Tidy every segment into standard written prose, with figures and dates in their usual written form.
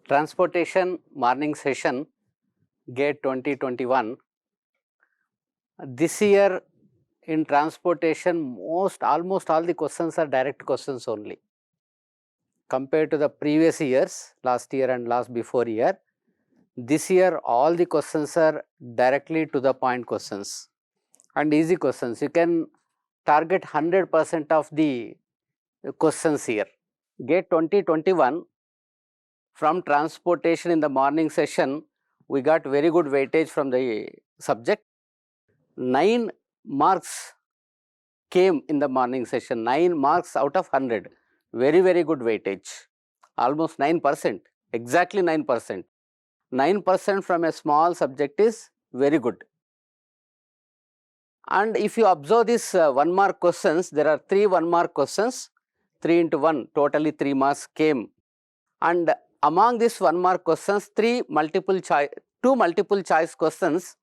Transportation morning session, GATE 2021. This year in transportation, almost all the questions are direct questions only. Compared to the previous years, last year and last before year, this year all the questions are directly to the point questions and easy questions. You can target 100% of the questions here. GATE 2021, from transportation in the morning session, we got very good weightage from the subject. 9 marks came in the morning session, 9 marks out of 100, very good weightage, almost 9%, exactly 9%. 9% from a small subject is very good. And if you observe this 1 mark questions, there are 3 1 mark questions, 3 into 1, totally 3 marks came. And among these 1 mark questions, 2 multiple choice questions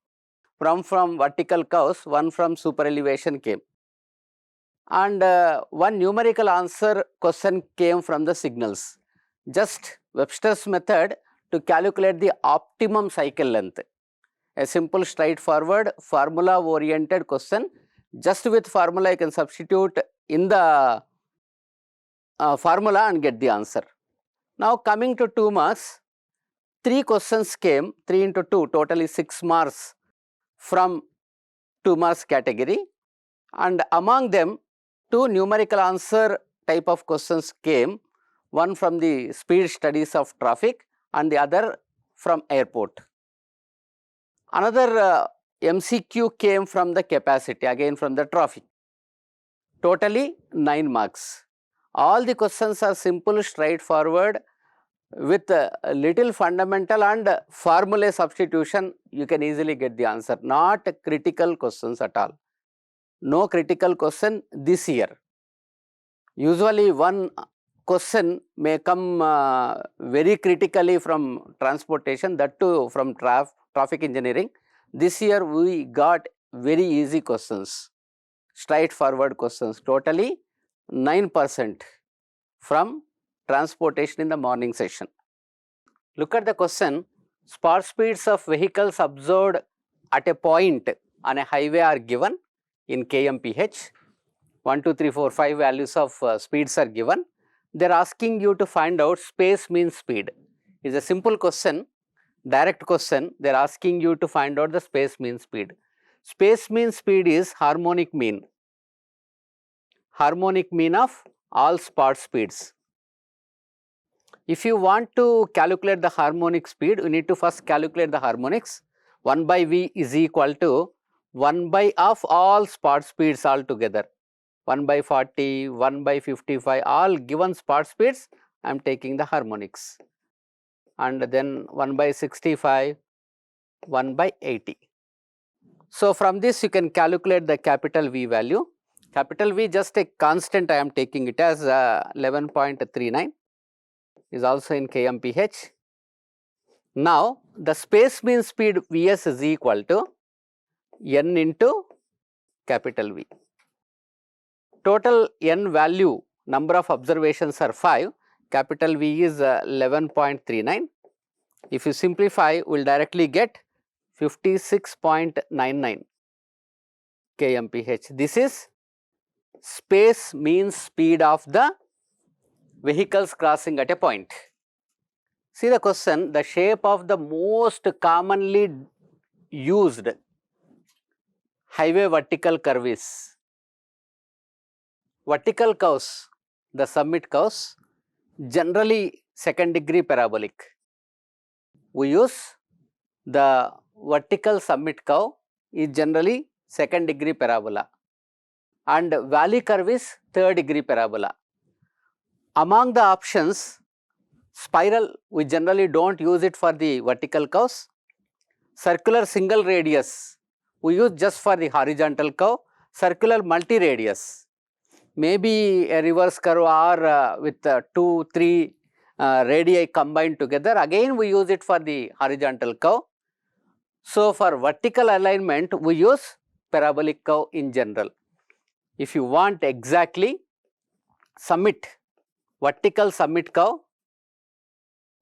from vertical curves, 1 from super elevation came. And 1 numerical answer question came from the signals. Just Webster's method to calculate the optimum cycle length. A simple straightforward formula oriented question. Just with formula you can substitute in the formula and get the answer. Now coming to 2 marks, 3 questions came, 3 into 2, totally 6 marks from 2 marks category, and among them 2 numerical answer type of questions came, one from the speed studies of traffic and the other from airport. Another MCQ came from the capacity, again from the traffic, totally 9 marks. All the questions are simple, straightforward, with little fundamental and formula substitution, you can easily get the answer. Not critical questions at all. No critical question this year. Usually one question may come very critically from transportation, that too from traffic engineering. This year we got very easy questions, straightforward questions, totally 9% from transportation in the morning session. Look at the question. Spot speeds of vehicles observed at a point on a highway are given in kmph. 1, 2, 3, 4, 5 values of speeds are given. They are asking you to find out space mean speed. It is a simple question, direct question. They are asking you to find out the space mean speed. Space mean speed is harmonic mean of all spot speeds. If you want to calculate the harmonic speed, you need to first calculate the harmonics. 1 by V is equal to 1 by of all spot speeds altogether. 1 by 40, 1 by 55, all given spot speeds, I am taking the harmonics. And then 1 by 65, 1 by 80. So from this you can calculate the capital V value. Capital V, just a constant, I am taking it as 11.39, is also in kmph. Now the space mean speed Vs is equal to n into capital V. Total n value, number of observations are 5, capital V is 11.39. If you simplify, we will directly get 56.99 kmph. This is space mean speed of the vehicles crossing at a point. See the question, the shape of the most commonly used highway vertical curve is. Vertical curves, the summit curves, generally second degree parabolic. We use the vertical summit curve is generally second degree parabola, and valley curve is third degree parabola. Among the options, spiral, we generally do not use it for the vertical curves. Circular single radius, we use just for the horizontal curve. Circular multi-radius, maybe a reverse curve or with 2, 3 radii combined together, again we use it for the horizontal curve. So for vertical alignment, we use parabolic curve in general. If you want exactly summit, vertical summit curve,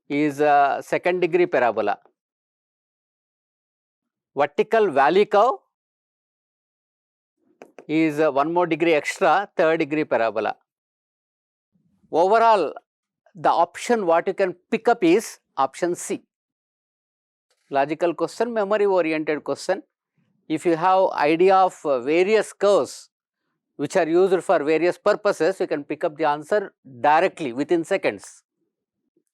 is a second degree parabola. Vertical valley curve is one more degree extra, third degree parabola. Overall, the option what you can pick up is option C. Logical question, memory oriented question. If you have idea of various curves which are used for various purposes, you can pick up the answer directly within seconds.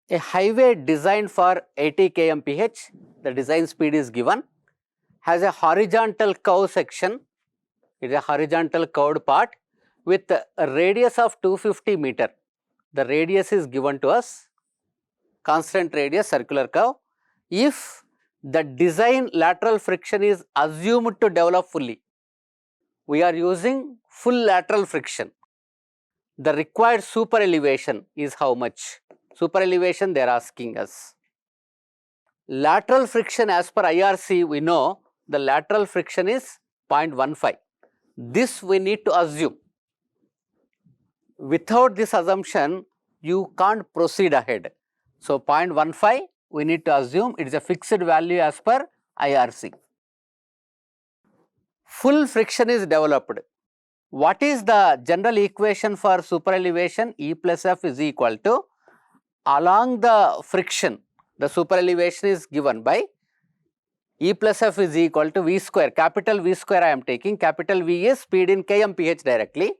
A highway designed for 80 kmph, the design speed is given, has a horizontal curve section, it is a horizontal curved part with a radius of 250 meter. The radius is given to us, constant radius circular curve. If the design lateral friction is assumed to develop fully, we are using full lateral friction. The required super elevation is how much? Super elevation they are asking us. Lateral friction as per IRC, we know the lateral friction is 0.15. This we need to assume. Without this assumption, you can't proceed ahead. So, 0.15 we need to assume it is a fixed value as per IRC. Full friction is developed. What is the general equation for super elevation? E plus F is equal to, along the friction, the super elevation is given by E plus F is equal to V square, capital V square I am taking, capital V is speed in kmph directly.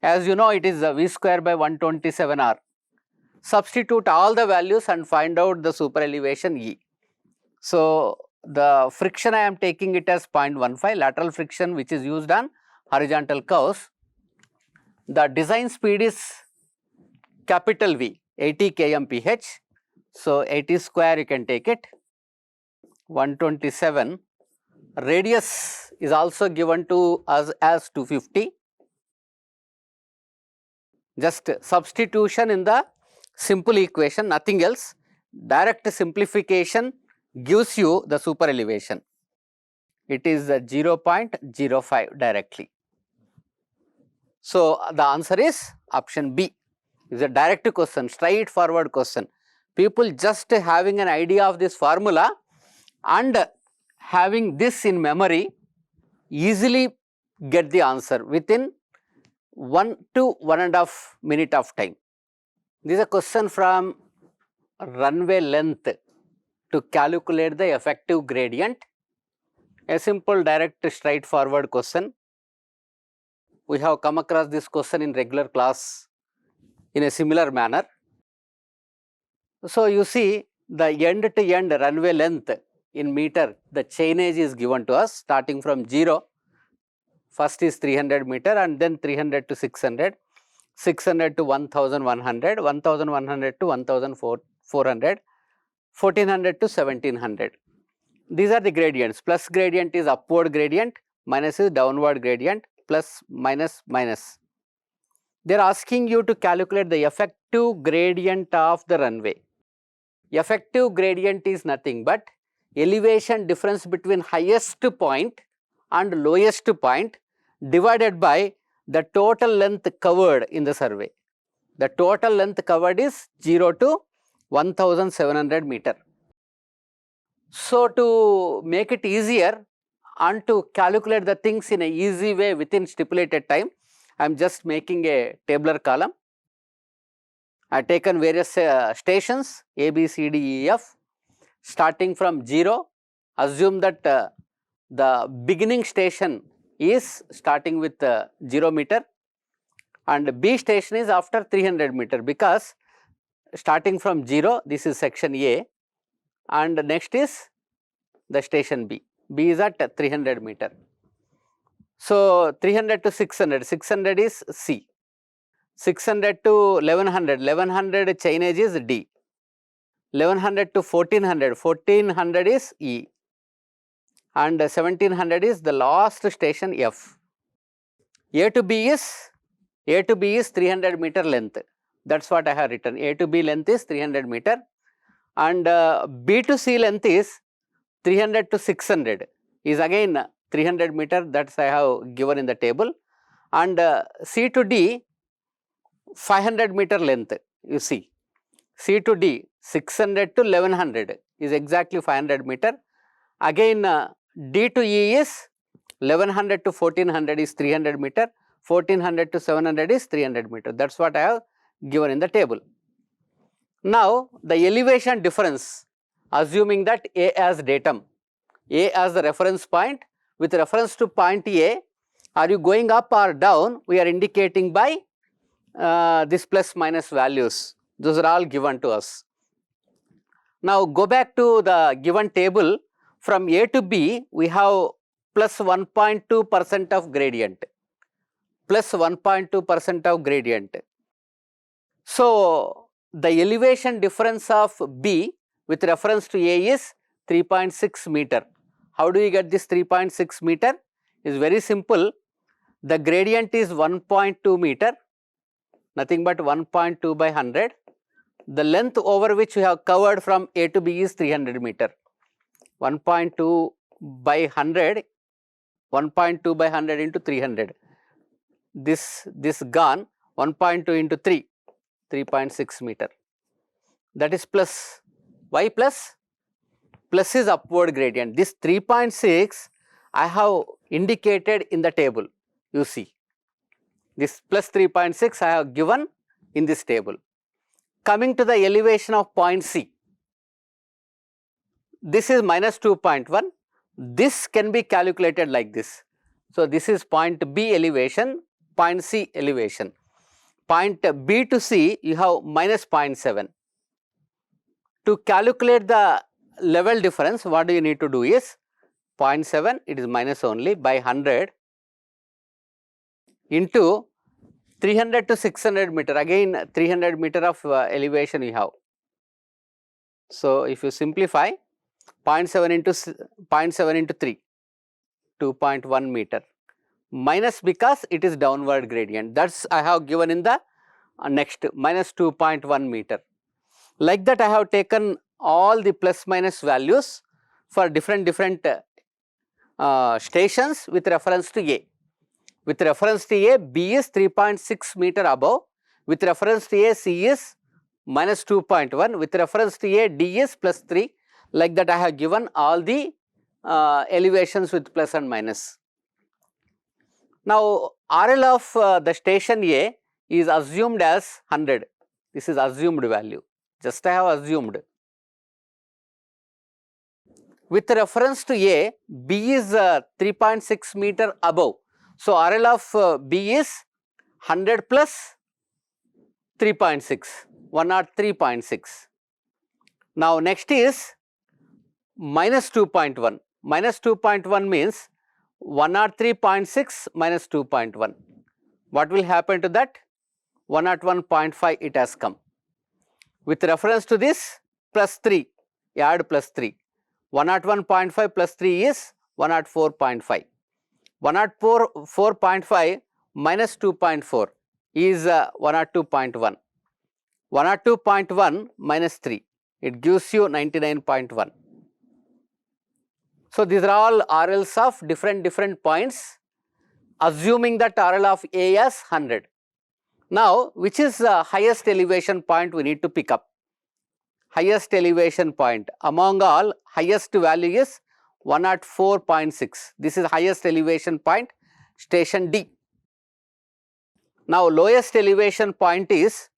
As you know, it is V square by 127 R. Substitute all the values and find out the super elevation E. So, the friction I am taking it as 0.15, lateral friction which is used on horizontal curves. The design speed is capital V, 80 kmph. So, 80 square you can take it, 127. Radius is also given to us as 250. Just substitution in the simple equation, nothing else. Direct simplification gives you the super elevation. It is 0.05 directly. So, the answer is option B. It is a direct question, straightforward question. People just having an idea of this formula and having this in memory easily get the answer within 1 to 1.5 minute of time. This is a question from runway length to calculate the effective gradient. A simple, direct, straightforward question. We have come across this question in regular class in a similar manner. So, you see the end to end runway length in meter, the chainage is given to us starting from 0. First is 300 meter and then 300 to 600, 600 to 1100, 1100 to 1400, 1400 to 1700. These are the gradients. Plus gradient is upward gradient, minus is downward gradient, plus minus minus. They are asking you to calculate the effective gradient of the runway. Effective gradient is nothing but elevation difference between highest point and lowest point divided by the total length covered in the survey. The total length covered is 0 to 1700 meter. So, to make it easier and to calculate the things in a easy way within stipulated time, I am just making a tabular column. I have taken various stations A, B, C, D, E, F. Starting from 0, assume that the beginning station is starting with 0 meter and B station is after 300 meter, because starting from 0, this is section A and next is the station B. B is at 300 meter. So, 300 to 600, 600 is C. 600 to 1100, 1100 chainage is D. 1100 to 1400, 1400 is E. And 1700 is the last station F. A to B is 300 meter length. That is what I have written. A to B length is 300 meter and B to C length is 300 to 600 is again 300 meter, that is I have given in the table, and C to D 500 meter length, you see. C to D 600 to 1100 is exactly 500 meter. Again D to E is 1100 to 1400 is 300 meter, 1400 to 700 is 300 meter. That is what I have given in the table. Now, the elevation difference, assuming that A as datum, A as the reference point, with reference to point A, are you going up or down? We are indicating by this plus minus values. Those are all given to us. Now, go back to the given table. From A to B, we have plus 1.2% of gradient, plus 1.2% of gradient. So, the elevation difference of B with reference to A is 3.6 meter. How do you get this 3.6 meter? It is very simple. The gradient is 1.2 meter, nothing but 1.2 by 100. The length over which we have covered from A to B is 300 meter. 1.2 by 100, 1.2 by 100 into 300. This gone, 1.2 into 3, 3.6 meter. That is plus. Why plus? Plus is upward gradient. This 3.6 I have indicated in the table. You see, this plus 3.6 I have given in this table. Coming to the elevation of point C, this is minus 2.1. This can be calculated like this. So, this is point B elevation, point C elevation. Point B to C, you have minus 0.7. To calculate the level difference, what do you need to do is 0.7, it is minus only, by 100 into 300 to 600 meter, again 300 meter of elevation you have. So, if you simplify 0.7 into 3, 2.1 meter, minus because it is downward gradient. That is I have given in the next minus 2.1 meter. Like that I have taken all the plus minus values for different stations with reference to A. With reference to A, B is 3.6 meter above. With reference to A, C is minus 2.1. With reference to A, D is plus 3. Like that I have given all the elevations with plus and minus. Now, RL of the station A is assumed as 100. This is assumed value. Just I have assumed. With reference to A, B is 3.6 meter above. So, RL of B is 100 plus 3.6, 103.6. Now, next is minus 2.1. Minus 2.1 means 103.6 minus 2.1. What will happen to that? 101.5 it has come. With reference to this, plus 3, add plus 3. 101.5 plus 3 is 104.5. 104.5 minus 2.4 is 102.1. 102.1 minus 3, it gives you 99.1. So, these are all RLs of different points, assuming that RL of A as 100. Now, which is the highest elevation point we need to pick up? Highest elevation point among all, highest value is 104.6. This is highest elevation point, station D. Now, lowest elevation point is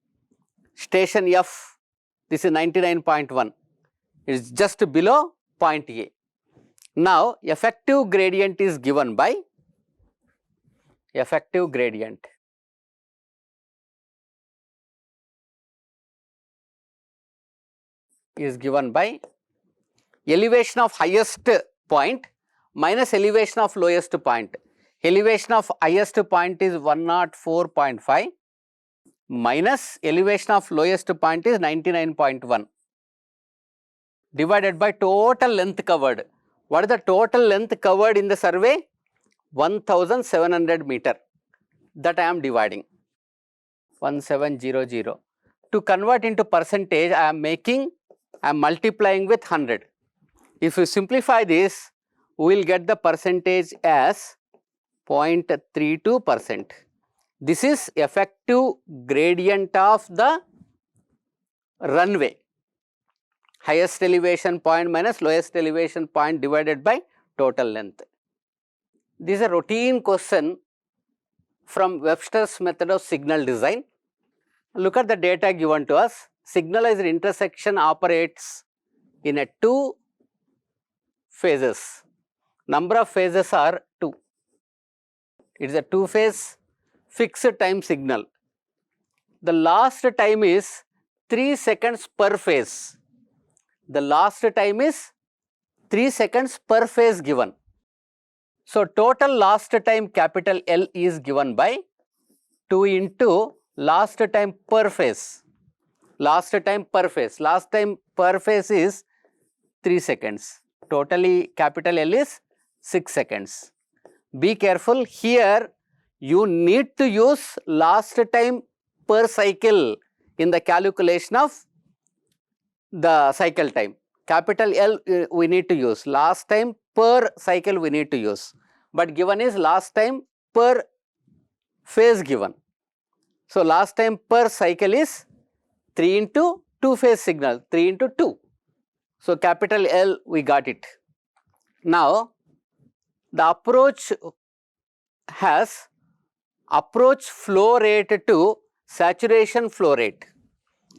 station F. This is 99.1. It is just below point A. Now, effective gradient is given by effective gradient. Is given by elevation of highest point minus elevation of lowest point. Elevation of highest point is 104.5 minus elevation of lowest point is 99.1 divided by total length covered. What is the total length covered in the survey? 1700 meter. That I am dividing 1700. To convert into percentage, I am multiplying with 100. If you simplify this, we will get the percentage as 0.32%. This is effective gradient of the runway. highest elevation point minus lowest elevation point divided by total length. This is a routine question from Webster's method of signal design. Look at the data given to us. Signalized intersection operates in a 2 phases. Number of phases are 2. It is a 2-phase fixed time signal. The last time is 3 seconds per phase. The last time is 3 seconds per phase given. So, total last time capital L is given by 2 into last time per phase. Last time per phase. Last time per phase is 3 seconds. Totally capital L is 6 seconds. Be careful here, you need to use last time per cycle in the calculation of the cycle time. Capital L we need to use, last time per cycle we need to use, but given is last time per phase given. So, last time per cycle is 3 into 2 phase signal, 3 into 2. So, capital L we got it. Now, the approach has approach flow rate to saturation flow rate.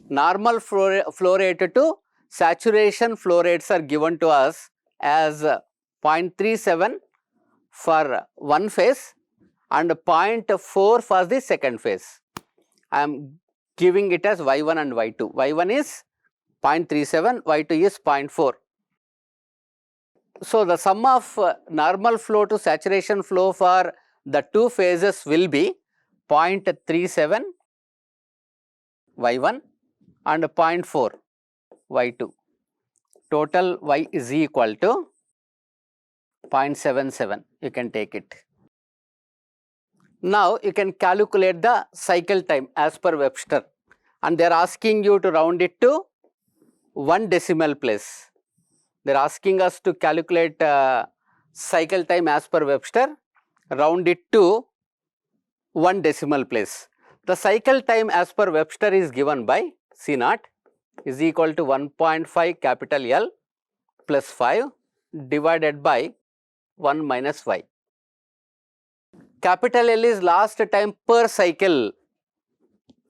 Normal flow rate to saturation flow rates are given to us as 0.37 for one phase and 0.4 for the second phase. I am giving it as Y1 and Y2. Y1 is 0.37, Y2 is 0.4. So, the sum of normal flow to saturation flow for the 2 phases will be 0.37 Y1 and 0.4 Y2. Total Y is equal to 0.77, you can take it. Now, you can calculate the cycle time as per Webster, and they are asking you to round it to 1 decimal place. They are asking us to calculate cycle time as per Webster, round it to 1 decimal place. The cycle time as per Webster is given by C naught is equal to 1.5 capital L plus 5 divided by 1 minus Y. Capital L is last time per cycle.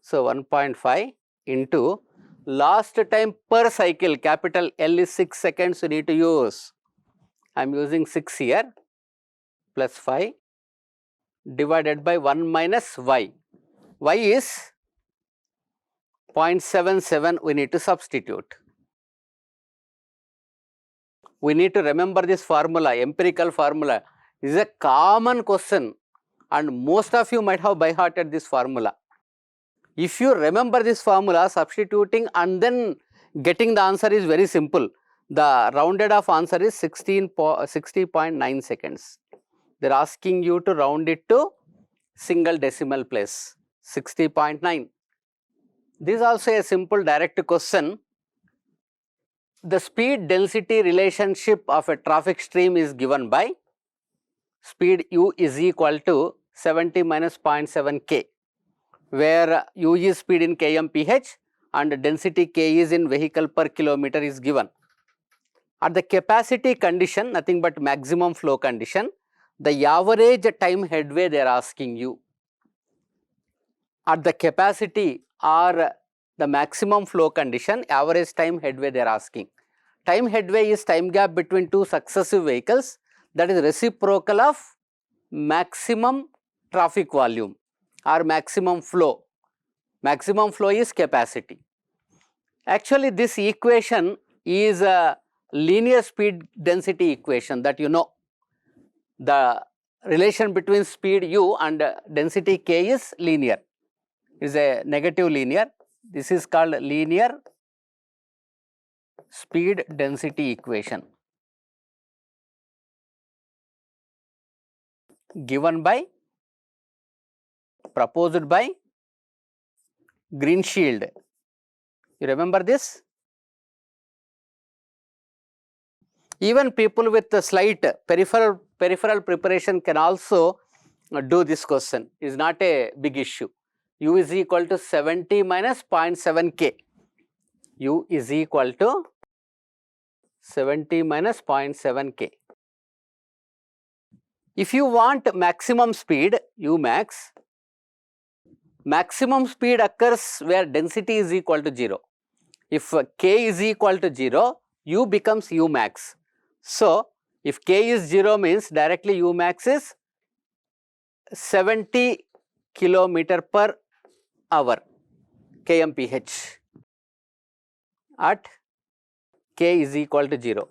So, 1.5 into last time per cycle, capital L is 6 seconds you need to use. I am using 6 here, plus 5 divided by 1 minus Y. Y is 0.77 we need to substitute. We need to remember this formula, empirical formula. This is a common question and most of you might have by hearted this formula. If you remember this formula, substituting and then getting the answer is very simple. The rounded off answer is 60.9 seconds. They are asking you to round it to single decimal place, 60.9. This is also a simple direct question. The speed density relationship of a traffic stream is given by speed u is equal to 70 minus 0.7 k, where u is speed in kmph and density k is in vehicle per kilometer is given. At the capacity condition, nothing but maximum flow condition, the average time headway they are asking you. At the capacity or the maximum flow condition, average time headway they are asking. Time headway is time gap between two successive vehicles, that is reciprocal of maximum traffic volume or maximum flow. Maximum flow is capacity. Actually, this equation is a linear speed density equation that you know. The relation between speed u and density k is linear, is a negative linear. This is called linear speed density equation, given by, proposed by Greenshield. You remember this? Even people with a slight peripheral preparation can also do this question. It is not a big issue. U is equal to 70 minus 0.7 k. U is equal to 70 minus 0.7 k. If you want maximum speed, Umax, maximum speed occurs where density is equal to 0. If k is equal to 0, U becomes Umax. So, if k is 0 means directly Umax is 70 kilometer per hour kmph at k is equal to 0.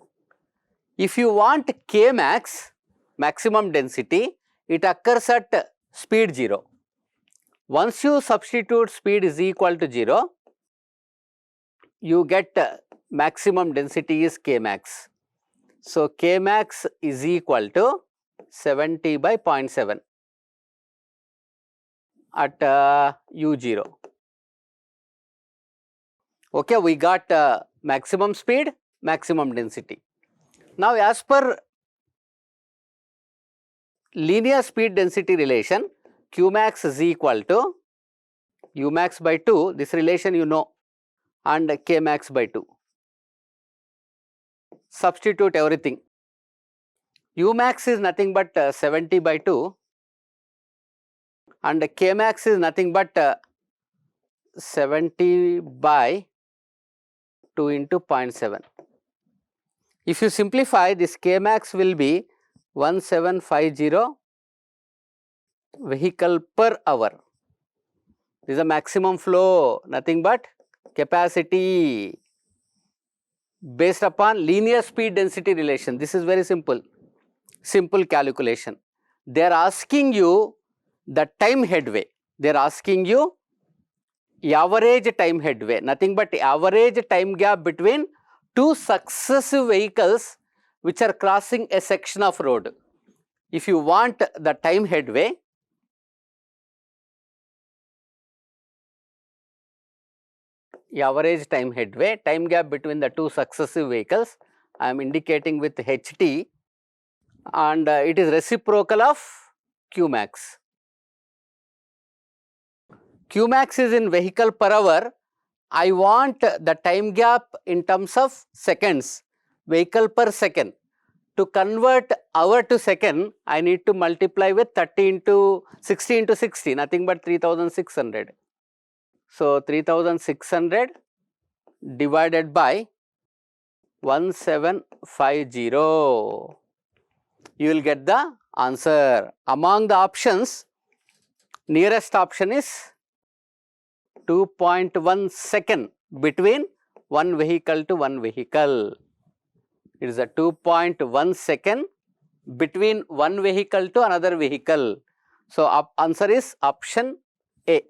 If you want k max, maximum density, it occurs at speed 0. Once you substitute speed is equal to 0, you get maximum density is k max. So, k max is equal to 70 by 0.7 at u0. Okay, we got maximum speed, maximum density. Now, as per linear speed density relation, Qmax is equal to Umax by 2, this relation you know, and Kmax by 2. Substitute everything. Umax is nothing but 70 by 2 and Kmax is nothing but 70 by 2 into 0.7. If you simplify, this Kmax will be 1750 vehicle per hour. This is a maximum flow, nothing but capacity based upon linear speed density relation. This is very simple calculation. They are asking you the time headway. They are asking you average time headway, nothing but average time gap between two successive vehicles which are crossing a section of road. If you want the time headway, average time headway, time gap between the two successive vehicles, I am indicating with HT, and it is reciprocal of Qmax. Qmax is in vehicle per hour. I want the time gap in terms of seconds, vehicle per second. To convert hour to second, I need to multiply with 30 into 60 into 60, nothing but 3600. So, 3600 divided by 1750, you will get the answer. Among the options, nearest option is 2.1 second between one vehicle to one vehicle. It is a 2.1 second between one vehicle to another vehicle. So, answer is option A.